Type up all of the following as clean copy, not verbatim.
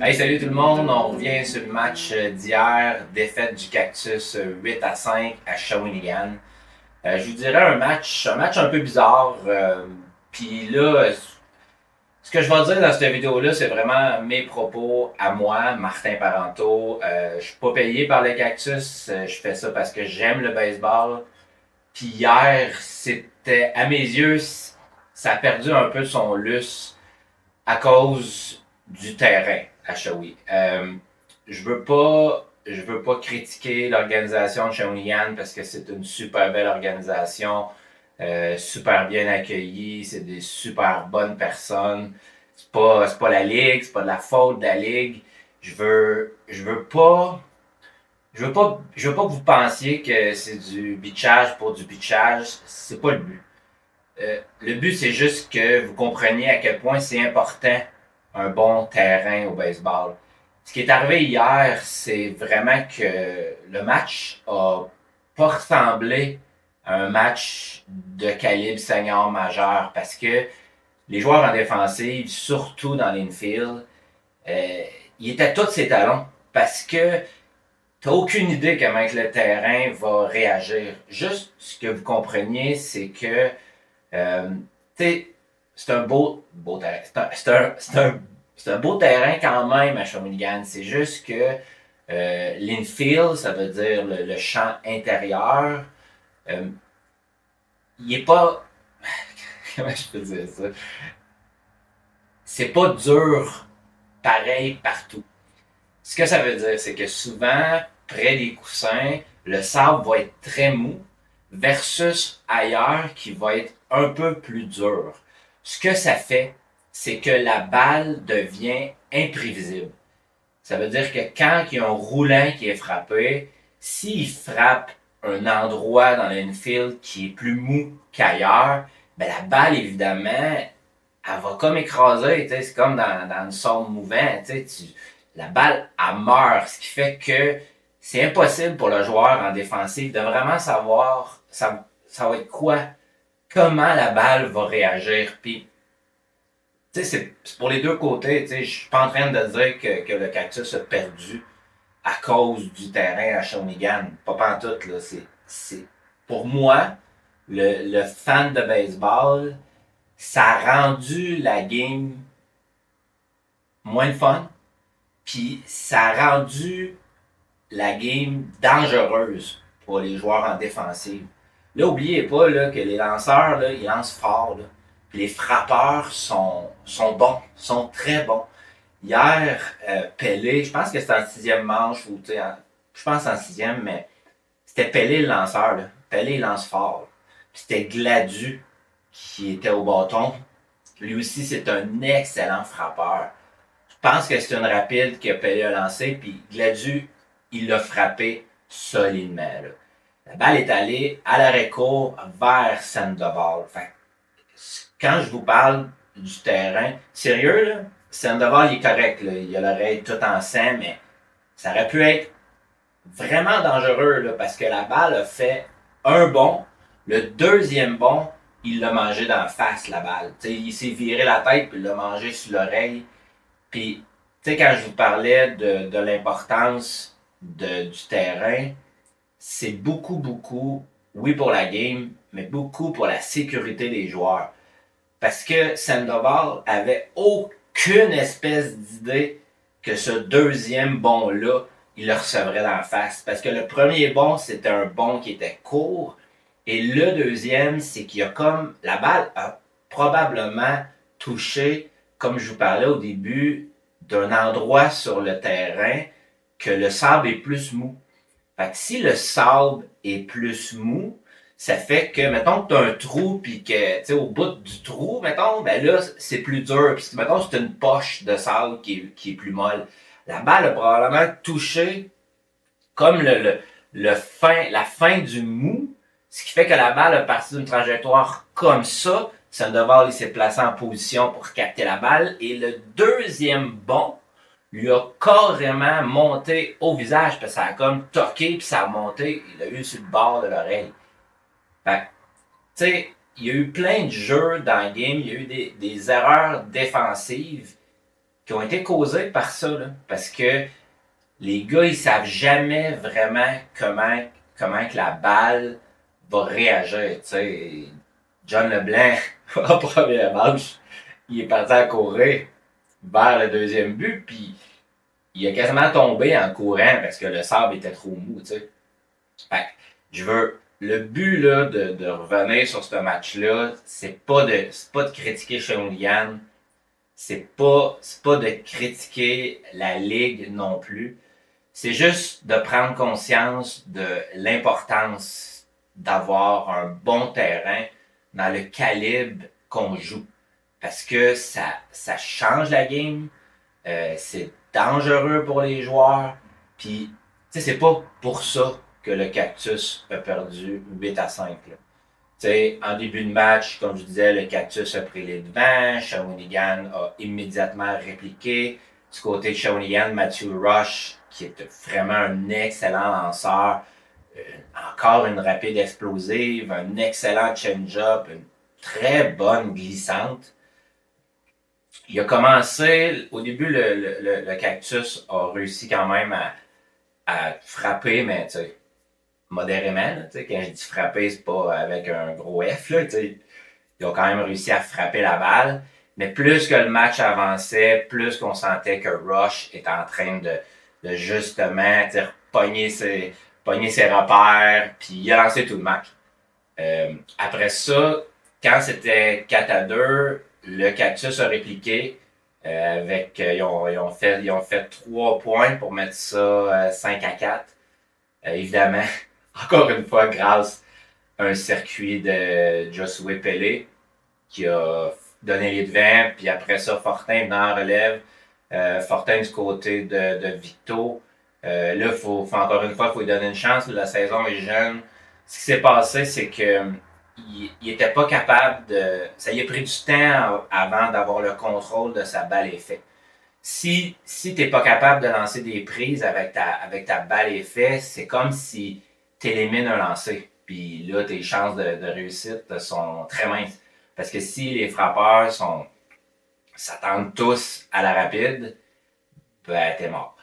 Hey, salut tout le monde, on revient sur le match d'hier, défaite du Cactus 8-5 à Shawinigan. Je vous dirais un match un peu bizarre. Puis là, ce que je vais dire dans cette vidéo-là, c'est vraiment mes propos à moi, Martin Parenteau. Je suis pas payé par le Cactus, je fais ça parce que j'aime le baseball. Puis hier, c'était, à mes yeux, ça a perdu un peu de son lustre à cause du terrain à Shawi. Je veux pas critiquer l'organisation de Shawinigan parce que c'est une super belle organisation, super bien accueillie, c'est des super bonnes personnes. C'est pas la ligue, c'est pas de la faute de la ligue. Je veux pas que vous pensiez que c'est du bitchage pour du bitchage. C'est pas le but. Le but, c'est juste que vous compreniez à quel point c'est important un bon terrain au baseball. Ce qui est arrivé hier, c'est vraiment que le match a pas ressemblé à un match de calibre senior majeur parce que les joueurs en défensive, surtout dans l'infield, euh, ils étaient tous ses talons parce que t'as aucune idée comment le terrain va réagir. Juste ce que vous compreniez, c'est que euh, tu sais, c'est un beau terrain. C'est un beau terrain quand même à Shawinigan. C'est juste que l'infield, ça veut dire le champ intérieur, euh, il est pas. Comment je peux dire ça? C'est pas dur pareil partout. Ce que ça veut dire, c'est que souvent, près des coussins, le sable va être très mou versus ailleurs qui va être un peu plus dur. Ce que ça fait, c'est que la balle devient imprévisible. Ça veut dire que quand il y a un roulant qui est frappé, s'il frappe un endroit dans l'infield qui est plus mou qu'ailleurs, ben la balle, évidemment, elle va comme écraser, c'est comme dans une sonde mouvante, la balle, elle meurt, ce qui fait que c'est impossible pour le joueur en défensive de vraiment savoir ça va être quoi, comment la balle va réagir. Puis, c'est pour les deux côtés, je suis pas en train de dire que le Cactus a perdu à cause du terrain à Shawinigan. Pas pantoute, là. Pour moi, le fan de baseball, ça a rendu la game moins de fun, puis ça a rendu la game dangereuse pour les joueurs en défensive. Là, oubliez pas là, que les lanceurs, là, ils lancent fort. Là. Puis les frappeurs sont bons, sont très bons. Hier, Pelé, je pense que c'était en sixième manche, ou je pense en sixième, mais c'était Pelé le lanceur. Là. Pelé il lance fort. Puis c'était Gladu qui était au bâton. Lui aussi, c'est un excellent frappeur. Je pense que c'est une rapide que Pelé a lancée, puis Gladu, il l'a frappé solidement. Là. La balle est allée à l'arrêt-court vers Sandoval. Fait, quand je vous parle du terrain, sérieux, là, Sandoval il est correct. Là. Il a l'oreille tout en sang, mais ça aurait pu être vraiment dangereux là, parce que la balle a fait un bond. Le deuxième bond, il l'a mangé dans la face, la balle. T'sais, il s'est viré la tête puis il l'a mangé sur l'oreille. Puis, tu sais, quand je vous parlais de l'importance du terrain, c'est beaucoup, oui pour la game, mais beaucoup pour la sécurité des joueurs. Parce que Sandoval avait aucune espèce d'idée que ce deuxième bond-là, il le recevrait dans la face. Parce que le premier bond, c'était un bond qui était court. Et le deuxième, c'est qu'il y a comme. La balle a probablement touché, comme je vous parlais au début, d'un endroit sur le terrain que le sable est plus mou. Fait que si le sable est plus mou, ça fait que, mettons que tu as un trou, puis que, tu sais, au bout du trou, mettons, ben là, c'est plus dur. Puis, mettons, c'est une poche de sable qui est plus molle. La balle a probablement touché comme la fin du mou, ce qui fait que la balle a parti d'une trajectoire comme ça. Sandoval, il s'est placé en position pour capter la balle. Et le deuxième bond lui a carrément monté au visage, parce que ça a comme toqué, puis ça a monté. Il a eu sur le bord de l'oreille. Fait tu sais, il y a eu plein de jeux dans le game. Il y a eu des erreurs défensives qui ont été causées par ça, là, parce que les gars, ils savent jamais vraiment comment que la balle va réagir. Tu sais, John Leblanc, en première manche, il est parti à courir vers le deuxième but, puis il a quasiment tombé en courant parce que le sable était trop mou, tu sais. Fait que je veux. Le but là, de revenir sur ce match-là, c'est pas de critiquer Shawinigan, c'est pas de critiquer la Ligue non plus. C'est juste de prendre conscience de l'importance d'avoir un bon terrain dans le calibre qu'on joue. Parce que ça change la game, c'est dangereux pour les joueurs. Puis, tu sais, c'est pas pour ça que le Cactus a perdu 8-5. Tu sais, en début de match, comme je disais, le Cactus a pris les devants. Shawinigan a immédiatement répliqué. Du côté de Shawinigan, Matthew Rush, qui est vraiment un excellent lanceur, euh, encore une rapide explosive, un excellent change-up, une très bonne glissante. Il a commencé, au début, le Cactus a réussi quand même à frapper, mais tu sais, modérément. Là, quand je dis frapper, c'est pas avec un gros F. Là, ils ont quand même réussi à frapper la balle. Mais plus que le match avançait, plus qu'on sentait que Rush était en train de justement pogner ses repères, puis il a lancé tout le match. Après ça, quand c'était 4-2, le Cactus a répliqué. Ils ont fait 3 points pour mettre ça 5-4. Évidemment, encore une fois, grâce à un circuit de Josué Pelé qui a donné les devants, puis après ça, Fortin venant en relève. Fortin du côté de Victo. Là, encore une fois, il faut lui donner une chance. La saison est jeune. Ce qui s'est passé, c'est que il était pas capable de. Ça lui a pris du temps avant d'avoir le contrôle de sa balle effet. Si tu n'es pas capable de lancer des prises avec ta balle effet, c'est comme si tu élimines un lancer. Puis là, tes chances de réussite sont très minces. Parce que si les frappeurs s'attendent tous à la rapide, ben t'es mort.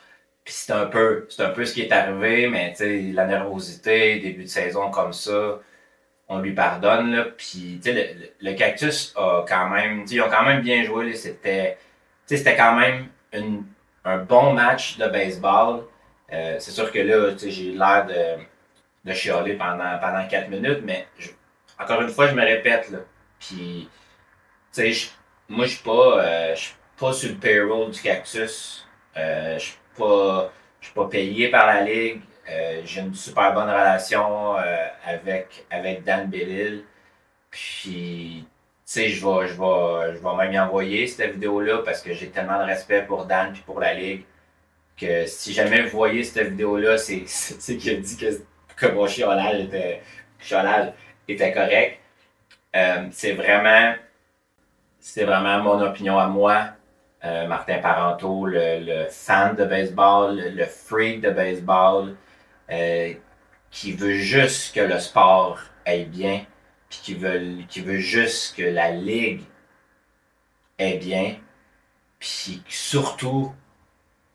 Puis c'est un peu ce qui est arrivé, mais tu sais, la nervosité, début de saison comme ça, on lui pardonne, là. Puis, tu sais, le Cactus a quand même, tu sais, ils ont quand même bien joué, là. C'était quand même un bon match de baseball. C'est sûr que là, tu sais, j'ai eu l'air de chialer pendant 4 minutes, mais encore une fois, je me répète, là. Puis, tu sais, moi, je suis pas sur le payroll du Cactus. Je suis pas payé par la Ligue. J'ai une super bonne relation avec Dan Bellil. Puis, tu sais, je vais même y envoyer cette vidéo-là parce que j'ai tellement de respect pour Dan et pour la Ligue que si jamais vous voyez cette vidéo-là, c'est qu'il a dit que mon chiolage était correct. C'est vraiment mon opinion à moi. Martin Parenteau, le fan de baseball, le freak de baseball, euh, qui veut juste que le sport aille bien, puis qui veut juste que la ligue aille bien, puis surtout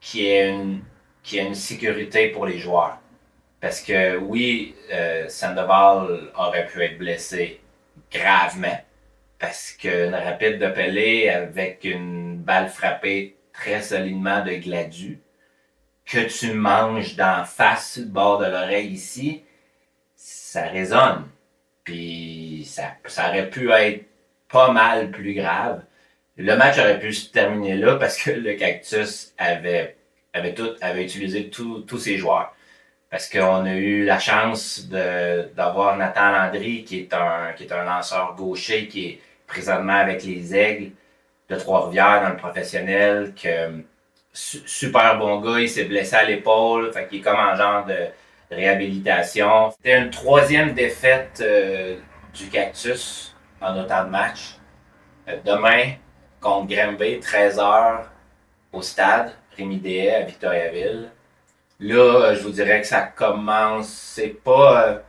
qu'il y ait une sécurité pour les joueurs. Parce que oui, Sandoval aurait pu être blessé gravement. Parce qu'une rapide de Pelé avec une balle frappée très solidement de Gladu, que tu manges d'en face sur le bord de l'oreille ici, ça résonne. Puis ça aurait pu être pas mal plus grave. Le match aurait pu se terminer là parce que le Cactus avait utilisé tous ses joueurs. Parce qu'on a eu la chance d'avoir Nathan Landry, qui est un lanceur gaucher, qui est présentement avec les Aigles de Trois-Rivières dans le professionnel, que super bon gars, il s'est blessé à l'épaule, fait qu'il est comme en genre de réhabilitation. C'était une troisième défaite du Cactus en autant de matchs. Demain, contre Granby, 13h au stade, Rémi Déhay à Victoriaville. Là, je vous dirais que ça commence. C'est pas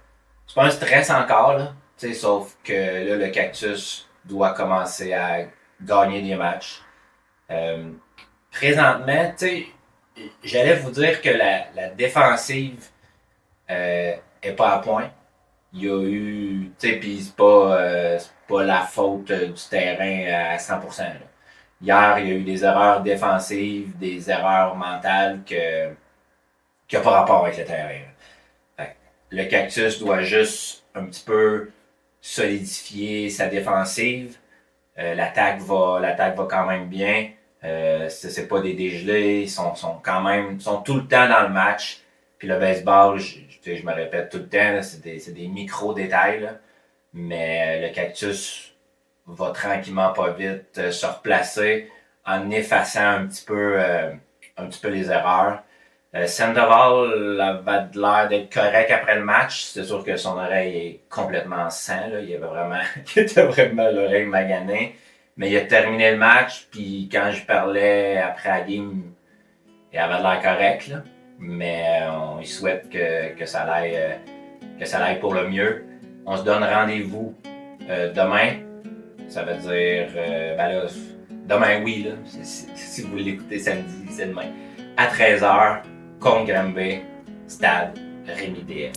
un stress encore, là. Sauf que là, le Cactus doit commencer à gagner des matchs. présentement, tu sais, j'allais vous dire que la défensive est pas à point. Il y a eu, tu sais, puis c'est pas la faute du terrain à 100%. Là. Hier, il y a eu des erreurs défensives, des erreurs mentales qui n'ont pas rapport avec le terrain. Fait le Cactus doit juste un petit peu solidifier sa défensive. L'attaque va quand même bien. C'est pas des dégelés, sont quand même sont tout le temps dans le match. Puis le baseball, je me répète tout le temps, c'est des micro-détails. Là. Mais le Cactus va tranquillement pas vite se replacer en effaçant un petit peu les erreurs. Sandoval avait l'air d'être correct après le match. C'est sûr que son oreille est complètement sang. Là. Il était vraiment l'oreille maganée. Mais il a terminé le match, puis quand je parlais après la game, il avait l'air correct. Là. Mais on lui souhaite que ça aille pour le mieux. On se donne rendez-vous demain. Ça veut dire, ben là, demain oui, là, si vous l'écoutez samedi, c'est demain. À 13h, contre Granby, stade Rémi DS.